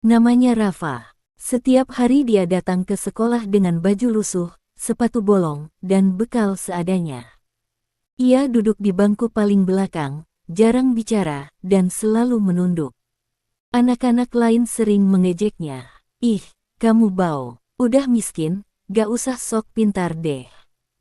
Namanya Rafa. Setiap hari dia datang ke sekolah dengan baju lusuh, sepatu bolong, dan bekal seadanya. Ia duduk di bangku paling belakang, jarang bicara, dan selalu menunduk. Anak-anak lain sering mengejeknya. Ih, kamu bau, udah miskin, gak usah sok pintar deh.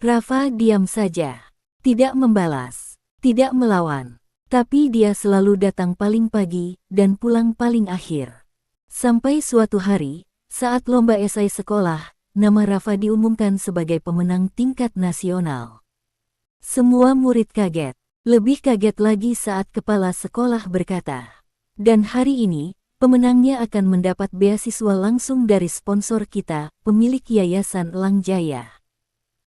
Rafa diam saja. Tidak membalas, tidak melawan. Tapi dia selalu datang paling pagi dan pulang paling akhir. Sampai suatu hari, saat lomba esai sekolah, nama Rafa diumumkan sebagai pemenang tingkat nasional. Semua murid kaget. Lebih kaget lagi saat kepala sekolah berkata, "Dan hari ini, pemenangnya akan mendapat beasiswa langsung dari sponsor kita, pemilik Yayasan Elang Jaya.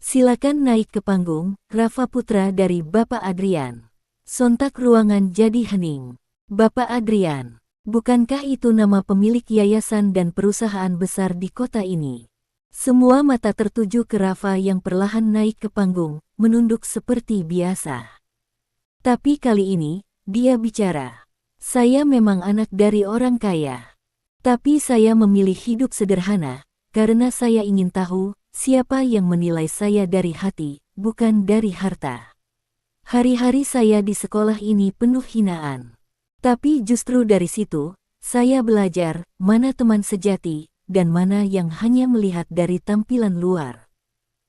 Silakan naik ke panggung, Rafa putra dari Bapak Adrian." Sontak ruangan jadi hening. Bapak Adrian. Bukankah itu nama pemilik yayasan dan perusahaan besar di kota ini? Semua mata tertuju ke Rafa yang perlahan naik ke panggung, menunduk seperti biasa. Tapi kali ini, dia bicara. "Saya memang anak dari orang kaya. Tapi saya memilih hidup sederhana, karena saya ingin tahu siapa yang menilai saya dari hati, bukan dari harta. Hari-hari saya di sekolah ini penuh hinaan. Tapi justru dari situ, saya belajar mana teman sejati, dan mana yang hanya melihat dari tampilan luar."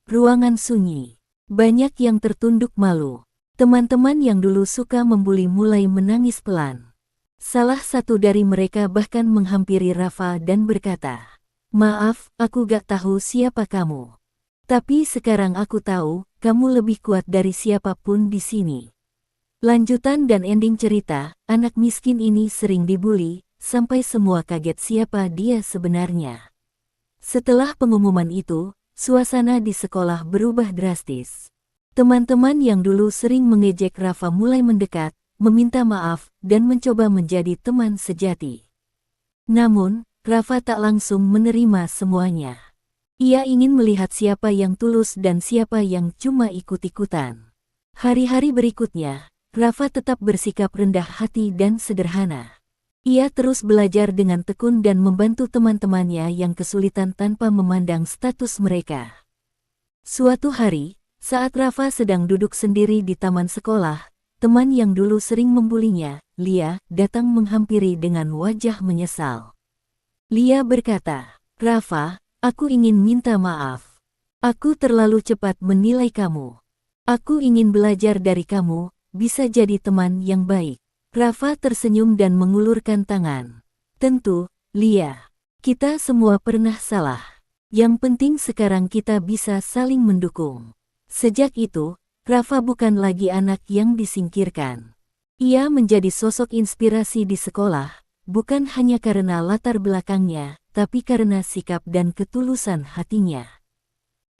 Ruangan sunyi. Banyak yang tertunduk malu. Teman-teman yang dulu suka membuli mulai menangis pelan. Salah satu dari mereka bahkan menghampiri Rafa dan berkata, "Maaf, aku gak tahu siapa kamu. Tapi sekarang aku tahu, kamu lebih kuat dari siapapun di sini." Lanjutan dan ending cerita, anak miskin ini sering dibuli, sampai semua kaget siapa dia sebenarnya. Setelah pengumuman itu, suasana di sekolah berubah drastis. Teman-teman yang dulu sering mengejek Rafa mulai mendekat, meminta maaf, dan mencoba menjadi teman sejati. Namun, Rafa tak langsung menerima semuanya. Ia ingin melihat siapa yang tulus dan siapa yang cuma ikut-ikutan. Hari-hari berikutnya, Rafa tetap bersikap rendah hati dan sederhana. Ia terus belajar dengan tekun dan membantu teman-temannya yang kesulitan tanpa memandang status mereka. Suatu hari, saat Rafa sedang duduk sendiri di taman sekolah, teman yang dulu sering membulinya, Lia, datang menghampiri dengan wajah menyesal. Lia berkata, "Rafa, aku ingin minta maaf. Aku terlalu cepat menilai kamu. Aku ingin belajar dari kamu, bisa jadi teman yang baik." Rafa tersenyum dan mengulurkan tangan. "Tentu, Lia. Kita semua pernah salah. Yang penting sekarang kita bisa saling mendukung." Sejak itu, Rafa bukan lagi anak yang disingkirkan. Ia menjadi sosok inspirasi di sekolah, bukan hanya karena latar belakangnya, tapi karena sikap dan ketulusan hatinya.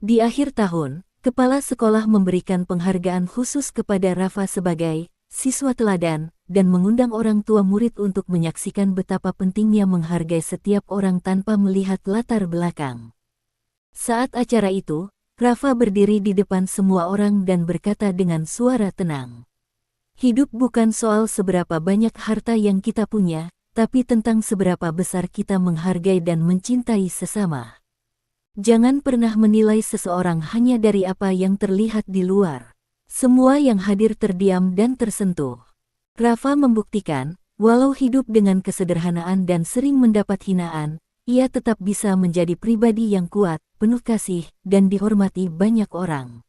Di akhir tahun, kepala sekolah memberikan penghargaan khusus kepada Rafa sebagai siswa teladan, dan mengundang orang tua murid untuk menyaksikan betapa pentingnya menghargai setiap orang tanpa melihat latar belakang. Saat acara itu, Rafa berdiri di depan semua orang dan berkata dengan suara tenang, "Hidup bukan soal seberapa banyak harta yang kita punya, tapi tentang seberapa besar kita menghargai dan mencintai sesama. Jangan pernah menilai seseorang hanya dari apa yang terlihat di luar." Semua yang hadir terdiam dan tersentuh. Rafa membuktikan, walau hidup dengan kesederhanaan dan sering mendapat hinaan, ia tetap bisa menjadi pribadi yang kuat, penuh kasih, dan dihormati banyak orang.